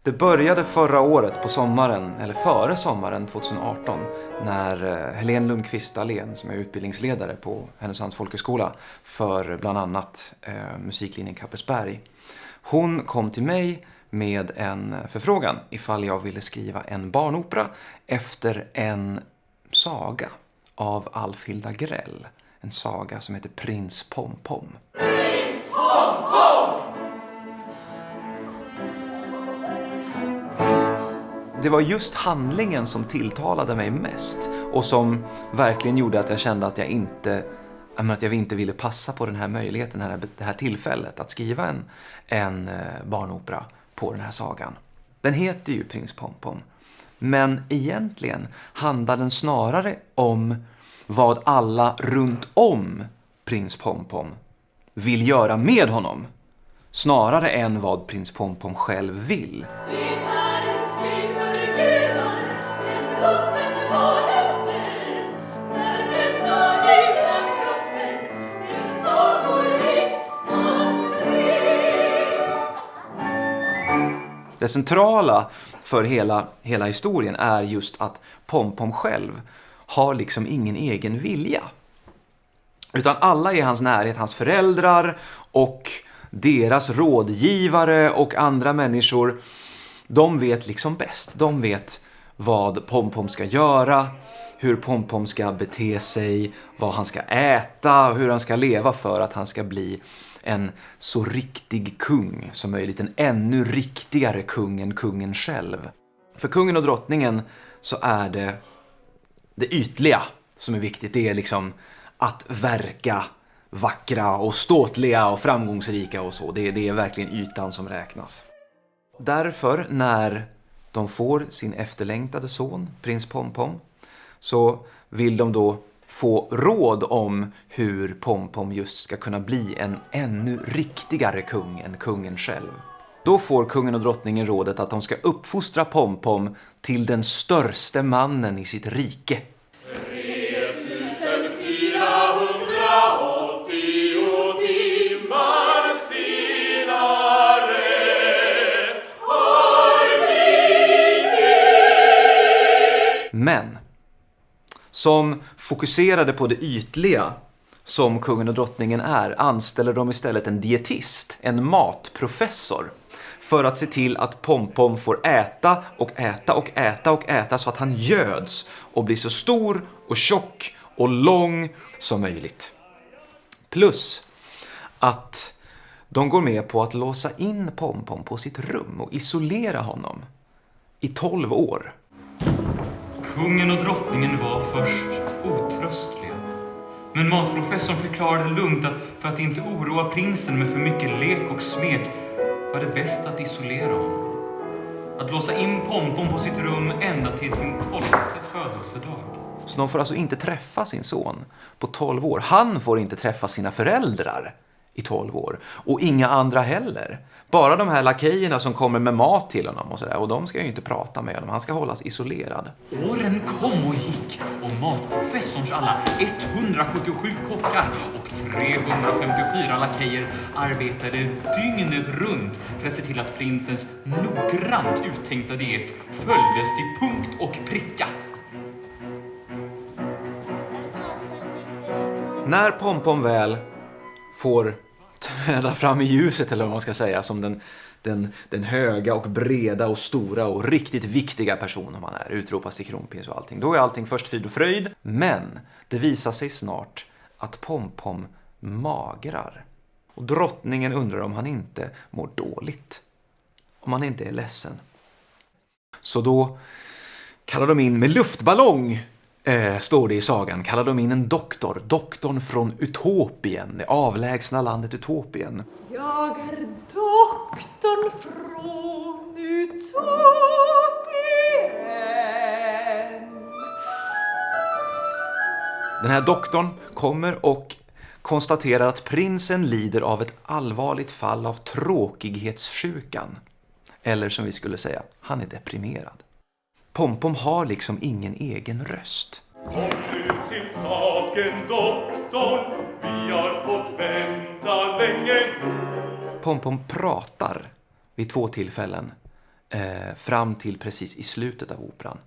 Det började förra året på sommaren, eller före sommaren 2018, när Helene Lundqvist Dahlén, som är utbildningsledare på Härnösands folkhögskola för bland annat musiklinjen Kappesberg, hon kom till mig med en förfrågan ifall jag ville skriva en barnopera efter en saga av Alfhilda Grell. En saga som heter Prins Pompom. Prins Pompom! Det var just handlingen som tilltalade mig mest och som verkligen gjorde att jag kände att jag inte ville passa på den här möjligheten, det här tillfället att skriva en barnopera på den här sagan. Den heter ju Prins Pompom, men egentligen handlar den snarare om vad alla runt om Prins Pompom vill göra med honom, snarare än vad Prins Pompom själv vill. Det centrala för hela historien är just att Pompom själv har liksom ingen egen vilja. Utan alla i hans närhet, hans föräldrar och deras rådgivare och andra människor, de vet liksom bäst. De vet vad Pompom ska göra, hur Pompom ska bete sig, vad han ska äta och hur han ska leva för att han ska bli en så riktig kung som möjligt, en ännu riktigare kung än kungen själv. För kungen och drottningen så är det ytliga som är viktigt. Det är liksom att verka vackra och ståtliga och framgångsrika och så. Det är verkligen ytan som räknas. Därför när de får sin efterlängtade son, prins Pompom, så vill de då få råd om hur Pompom just ska kunna bli en ännu riktigare kung än kungen själv. Då får kungen och drottningen rådet att de ska uppfostra Pompom till den störste mannen i sitt rike. 3480 timmar senare har vi det. Men som fokuserade på det ytliga som kungen och drottningen är, anställer de istället en dietist, en matprofessor, för att se till att Pompom får äta och äta och äta och äta så att han göds och blir så stor och tjock och lång som möjligt. Plus att de går med på att låsa in Pompom på sitt rum och isolera honom i 12 år. Kungen och drottningen var först otröstliga. Men matprofessorn förklarade lugnt att för att inte oroa prinsen med för mycket lek och smek var det bäst att isolera honom. Att låsa in Pompom på sitt rum ända till sin 12:e födelsedag. Så de får alltså inte träffa sin son på 12 år. Han får inte träffa sina föräldrar i 12 år. Och inga andra heller. Bara de här lakejerna som kommer med mat till honom och sådär. Och de ska ju inte prata med honom. Han ska hållas isolerad. Åren kom och gick och matprofessorns alla 177 kockar och 354 lakejer arbetade dygnet runt för att se till att prinsens noggrant uttänkta diet följdes till punkt och pricka. När Pompom väl får träda fram i ljuset, eller vad man ska säga, som den höga och breda och stora och riktigt viktiga person man är, utropas till kronprins och allting, då är allting först frid och fröjd. Men det visar sig snart att Pompom magrar. Och drottningen undrar om han inte mår dåligt, om han inte är ledsen. Så då kallar de in med luftballong, står det i sagan, kallar de in en doktorn från Utopien, det avlägsna landet Utopien. Jag är doktorn från Utopien. Den här doktorn kommer och konstaterar att prinsen lider av ett allvarligt fall av tråkighetssjukan. Eller som vi skulle säga, han är deprimerad. Pompom har liksom ingen egen röst. Kom nu till saken, doktorn. Vi har fått vänta länge. Pompom pratar vid 2 tillfällen. fram till precis i slutet av operan.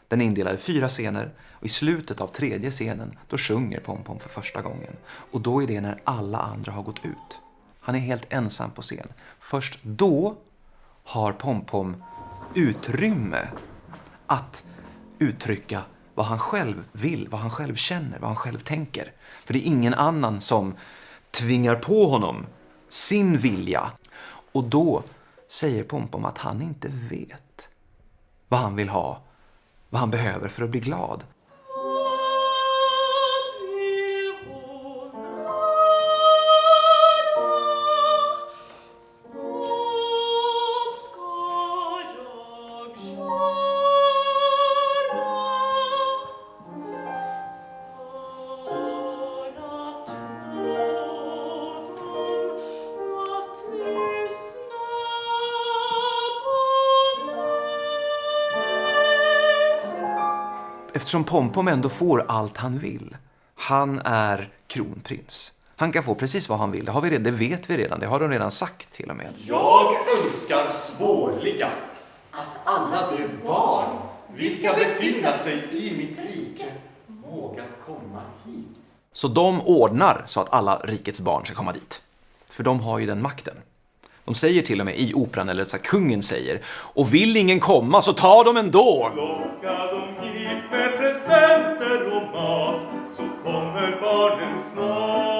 Den är indelad i 4 scener och i slutet av 3:e scenen då sjunger Pompom för första gången. Och då är det när alla andra har gått ut. Han är helt ensam på scen. Först då har Pompom utrymme att uttrycka vad han själv vill, vad han själv känner, vad han själv tänker. För det är ingen annan som tvingar på honom sin vilja. Och då säger Pompom att han inte vet vad han vill ha, vad han behöver för att bli glad. Eftersom Pompom ändå får allt han vill. Han är kronprins. Han kan få precis vad han vill. Det vet vi redan. Det har de redan sagt till och med. Jag önskar svårliga att alla de barn vilka befinner sig i mitt rike vågar komma hit. Så de ordnar så att alla rikets barn ska komma dit. För de har ju den makten. De säger till och med i operan, eller så kungen säger, och vill ingen komma så tar de ändå. Locka dem hit med presenter och mat, så kommer barnen snart.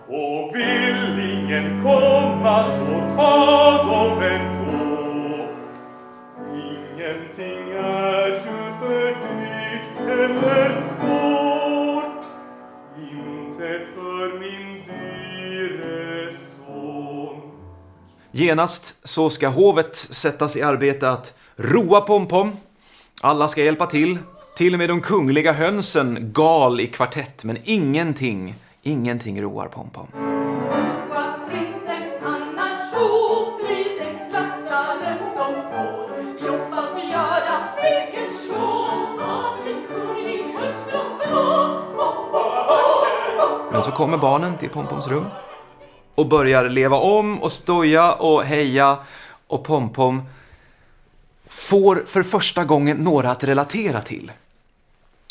Och vill ingen komma så ta dem ändå. Ingenting är ju för dyrt eller svårt, inte för min dyre son. Genast så ska hovet sättas i arbete att roa Pompom. Alla ska hjälpa till. Till och med de kungliga hönsen gal i kvartett. Men ingenting roar Pompom. Roa prinsen, annars så blir det slaktaren som får jobba att göra vilken show att en kunglig högstråk förlå. Men så kommer barnen till Pompoms rum och börjar leva om och stoja och heja, och Pompom får för första gången några att relatera till.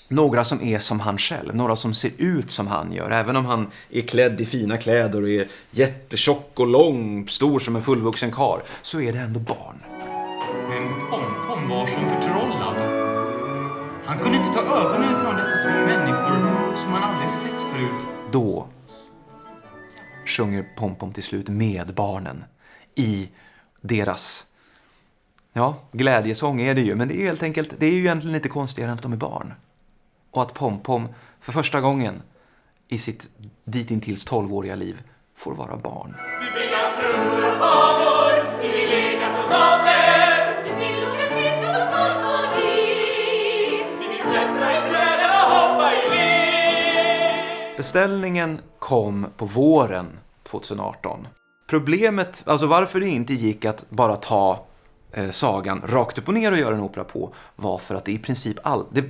Några som är som han själv, några som ser ut som han gör. Även om han är klädd i fina kläder och är jättetjock och lång, stor som en fullvuxen karl, så är det ändå barn. Men Pompom var som förtrollad. Han kunde inte ta ögonen från dessa små människor som han aldrig sett förut. Då sjunger Pompom till slut med barnen i deras glädjesång är det ju. Men det är ju helt enkelt, det är ju egentligen inte konstigare än att de är barn. Och att Pompom för första gången i sitt ditintills 12-åriga liv får vara barn. Vi vill ha trummor och fagor, vi vill leka soldater. Vi vill åka skridskor på svans och is. Vi vill klättra i träden och hoppa i liv. Beställningen kom på våren 2018. Problemet, alltså varför det inte gick att bara ta sagan rakt upp och ner och göra en opera på, var för att det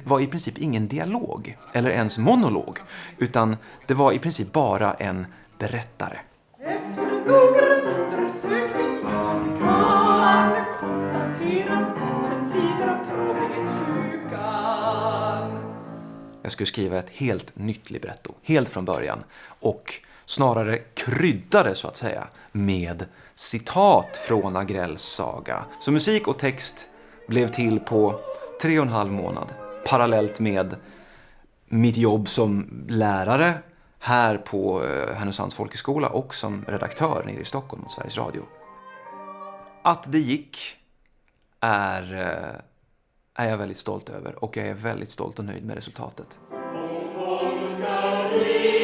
var i princip ingen dialog eller ens monolog, utan det var i princip bara en berättare. Efter noggrann undersökning kan konstaterat sen lider av tråkighetssjukan. Jag skulle skriva ett helt nytt libretto, helt från början, och snarare kryddade så att säga med citat från Agrells saga. Så musik och text blev till på 3,5 månad, parallellt med mitt jobb som lärare här på Härnösands folkhögskola och som redaktör nere i Stockholm och Sveriges Radio. Att det gick är jag väldigt stolt över, och jag är väldigt stolt och nöjd med resultatet. Pompom ska bli